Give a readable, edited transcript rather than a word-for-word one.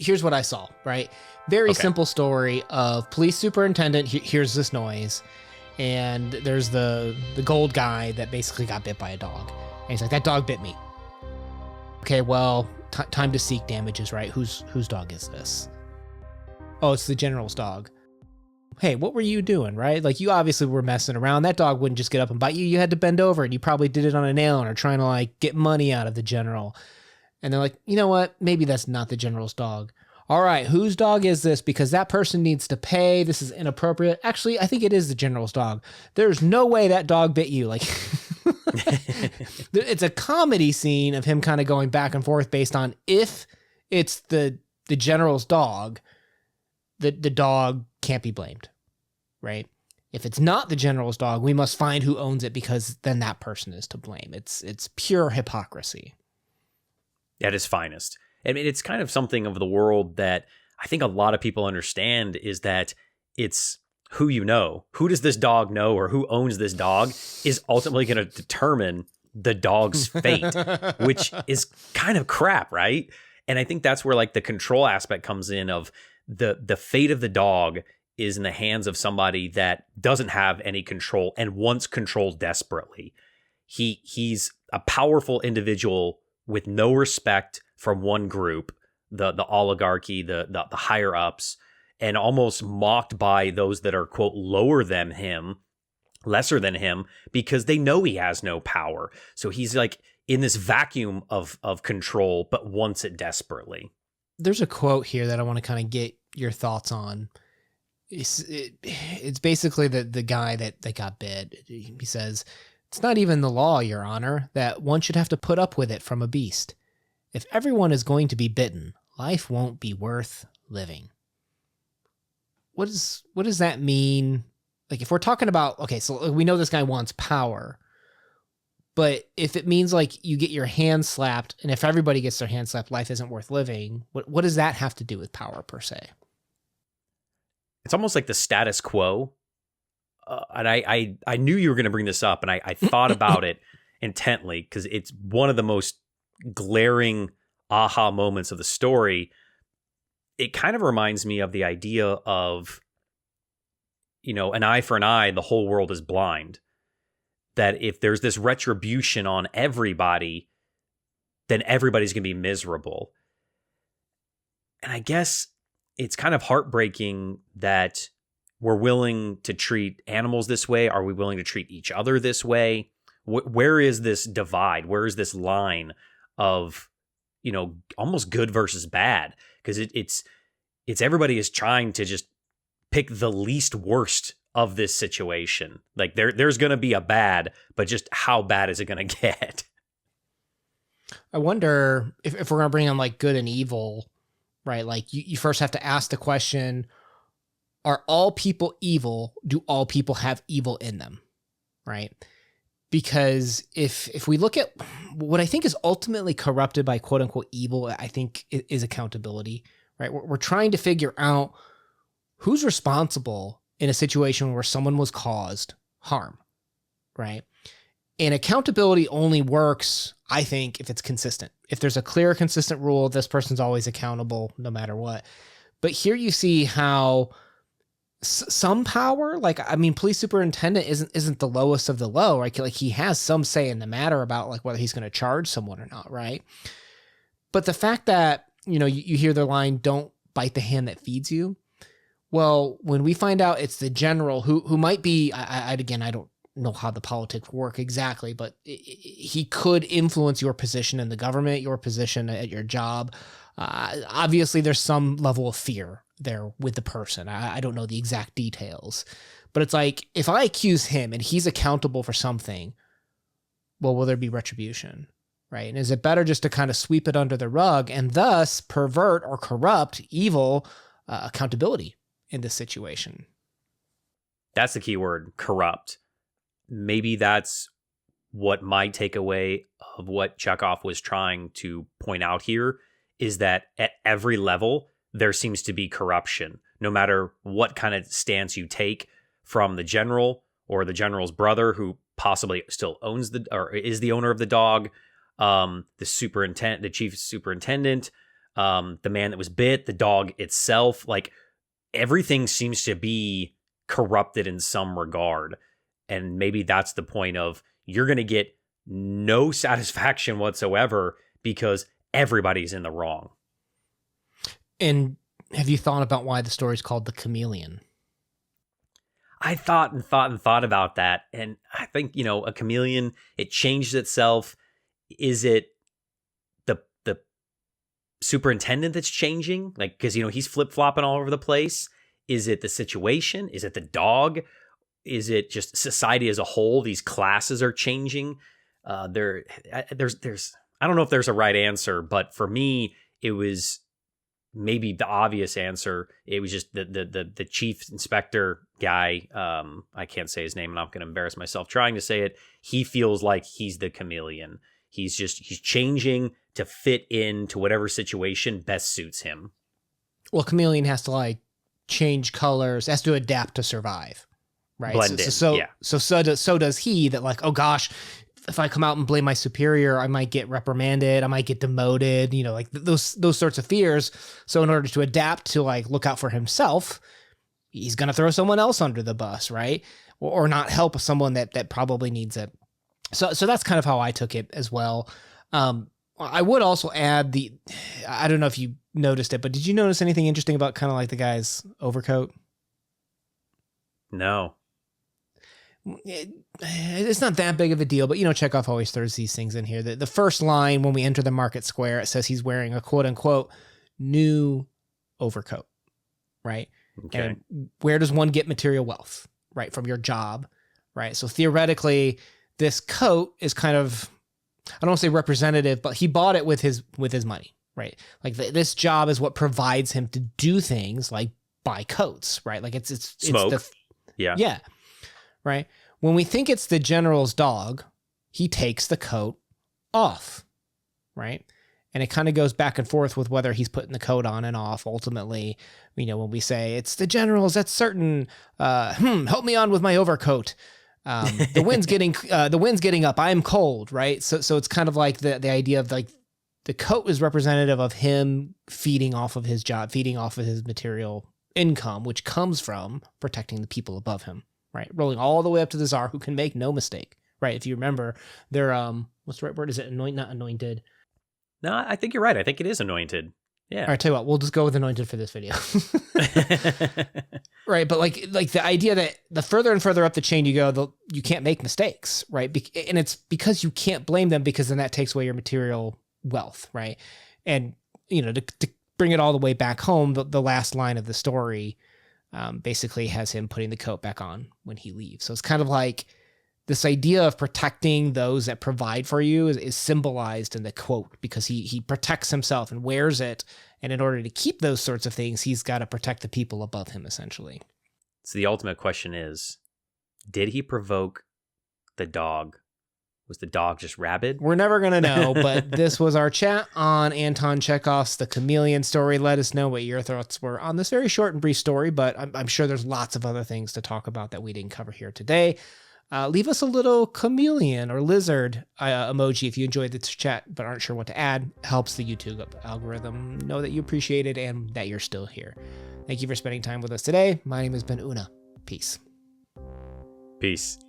here's what I saw, right? Very simple story of police superintendent hears this noise, and there's the gold guy that basically got bit by a dog. And he's like, that dog bit me. Okay, well, time to seek damages, right? Whose dog is this? Oh, it's the general's dog. Hey, what were you doing, right? Like, you obviously were messing around. That dog wouldn't just get up and bite you. You had to bend over, and you probably did it on a nail and are trying to, like, get money out of the general. And they're like, you know what? Maybe that's not the general's dog. All right, whose dog is this? Because that person needs to pay. This is inappropriate. Actually, I think it is the general's dog. There's no way that dog bit you. Like, it's a comedy scene of him kind of going back and forth based on if it's the general's dog, the dog can't be blamed, right? If it's not the general's dog, we must find who owns it, because then that person is to blame. It's pure hypocrisy. At its finest. I mean, it's kind of something of the world that I think a lot of people understand, is that it's who you know. Who does this dog know, or who owns this dog is ultimately going to determine the dog's fate, which is kind of crap, right? And I think that's where like the control aspect comes in, of the fate of the dog is in the hands of somebody that doesn't have any control and wants control desperately. He's a powerful individual with no respect from one group, the oligarchy, the higher ups, and almost mocked by those that are, quote, lower than him, lesser than him, because they know he has no power. So he's like in this vacuum of control, but wants it desperately. There's a quote here that I want to kind of get your thoughts on. It's basically the guy that got bit. He says, "It's not even the law, Your Honor, that one should have to put up with it from a beast. If everyone is going to be bitten, life won't be worth living." What does that mean? Like, if we're talking about, okay, so we know this guy wants power, but if it means like you get your hand slapped, and if everybody gets their hand slapped, life isn't worth living, what does that have to do with power per se? It's almost like the status quo. And I knew you were going to bring this up, and I thought about it intently, because it's one of the most glaring aha moments of the story. It kind of reminds me of the idea of, you know, an eye for an eye, the whole world is blind. That if there's this retribution on everybody, then everybody's going to be miserable. And I guess it's kind of heartbreaking that we're willing to treat animals this way. Are we willing to treat each other this way? Where is this divide? Where is this line of, you know, almost good versus bad? Because it's everybody is trying to just pick the least worst of this situation. Like there's going to be a bad, but just how bad is it going to get? I wonder if we're going to bring on like good and evil, right? Like you first have to ask the question, are all people evil? Do all people have evil in them? Right? Because if we look at what I think is ultimately corrupted by quote unquote evil, I think is accountability, right? We're trying to figure out who's responsible in a situation where someone was caused harm, right? And accountability only works, I think, if it's consistent. If there's a clear, consistent rule, this person's always accountable no matter what. But here you see how some power, like, I mean, police superintendent isn't the lowest of the low, right? Like, he has some say in the matter about like whether he's going to charge someone or not, right? But the fact that, you know, you hear the line, "Don't bite the hand that feeds you." Well, when we find out it's the general who might be, I don't know how the politics work exactly, but he could influence your position in the government, your position at your job. Obviously, there's some level of fear there with the person. I don't know the exact details, but it's like, if I accuse him and he's accountable for something, well, will there be retribution, right? And is it better just to kind of sweep it under the rug and thus pervert or corrupt evil accountability in this situation? That's the key word, corrupt. Maybe that's what my takeaway of what Chekhov was trying to point out here, is that at every level, there seems to be corruption, no matter what kind of stance you take, from the general or the general's brother, who possibly still owns or is the owner of the dog, the chief superintendent, the man that was bit, the dog itself, like everything seems to be corrupted in some regard. And maybe that's the point of you're going to get no satisfaction whatsoever because everybody's in the wrong. And have you thought about why the story's called The Chameleon? I thought about that. And I think, a chameleon, it changed itself. Is it the superintendent that's changing? Like, because, he's flip-flopping all over the place. Is it the situation? Is it the dog? Is it just society as a whole? These classes are changing. There's I don't know if there's a right answer, but for me, it was maybe the obvious answer. It was just the chief inspector guy. I can't say his name, and I'm going to embarrass myself trying to say it. He feels like he's the chameleon. He's changing to fit into whatever situation best suits him. Well, chameleon has to like change colors, has to adapt to survive, right? Blend in, so, yeah. So does he. That like, oh gosh, if I come out and blame my superior, I might get reprimanded, I might get demoted, like those sorts of fears. So in order to adapt to like look out for himself, he's going to throw someone else under the bus, right? Or not help someone that probably needs it. So that's kind of how I took it as well. I would also add I don't know if you noticed it, but did you notice anything interesting about kind of like the guy's overcoat? No. It's not that big of a deal, but Chekhov always throws these things in here. The first line when we enter the market square, it says he's wearing a quote unquote new overcoat, right? Okay. And where does one get material wealth? Right, from your job, right? So theoretically, this coat is kind of, I don't want to say representative, but he bought it with his money, right? Like this job is what provides him to do things like buy coats, right? Like it's smoke. Yeah. Right. When we think it's the general's dog, he takes the coat off, right? And it kind of goes back and forth with whether he's putting the coat on and off. Ultimately, when we say it's the general's, that's certain. Help me on with my overcoat. The wind's getting up. I'm cold, right? So it's kind of like the idea of like the coat is representative of him feeding off of his job, feeding off of his material income, which comes from protecting the people above him. Right, rolling all the way up to the Tsar, who can make no mistake. Right, if you remember, they're what's the right word? Is it not anointed? No, I think you're right. I think it is anointed. Yeah. All right, tell you what, we'll just go with anointed for this video. Right, but like the idea that the further and further up the chain you go, you can't make mistakes, right? And it's because you can't blame them, because then that takes away your material wealth, right? And to bring it all the way back home, the last line of the story. Basically has him putting the coat back on when he leaves. So it's kind of like this idea of protecting those that provide for you is symbolized in the quote, because he protects himself and wears it. And in order to keep those sorts of things, he's got to protect the people above him, essentially. So the ultimate question is, did he provoke the dog? Was the dog just rabid? We're never going to know, but this was our chat on Anton Chekhov's The Chameleon story. Let us know what your thoughts were on this very short and brief story, but I'm sure there's lots of other things to talk about that we didn't cover here today. Leave us a little chameleon or lizard emoji if you enjoyed this chat but aren't sure what to add. Helps the YouTube algorithm know that you appreciate it and that you're still here. Thank you for spending time with us today. My name has been Una. Peace. Peace.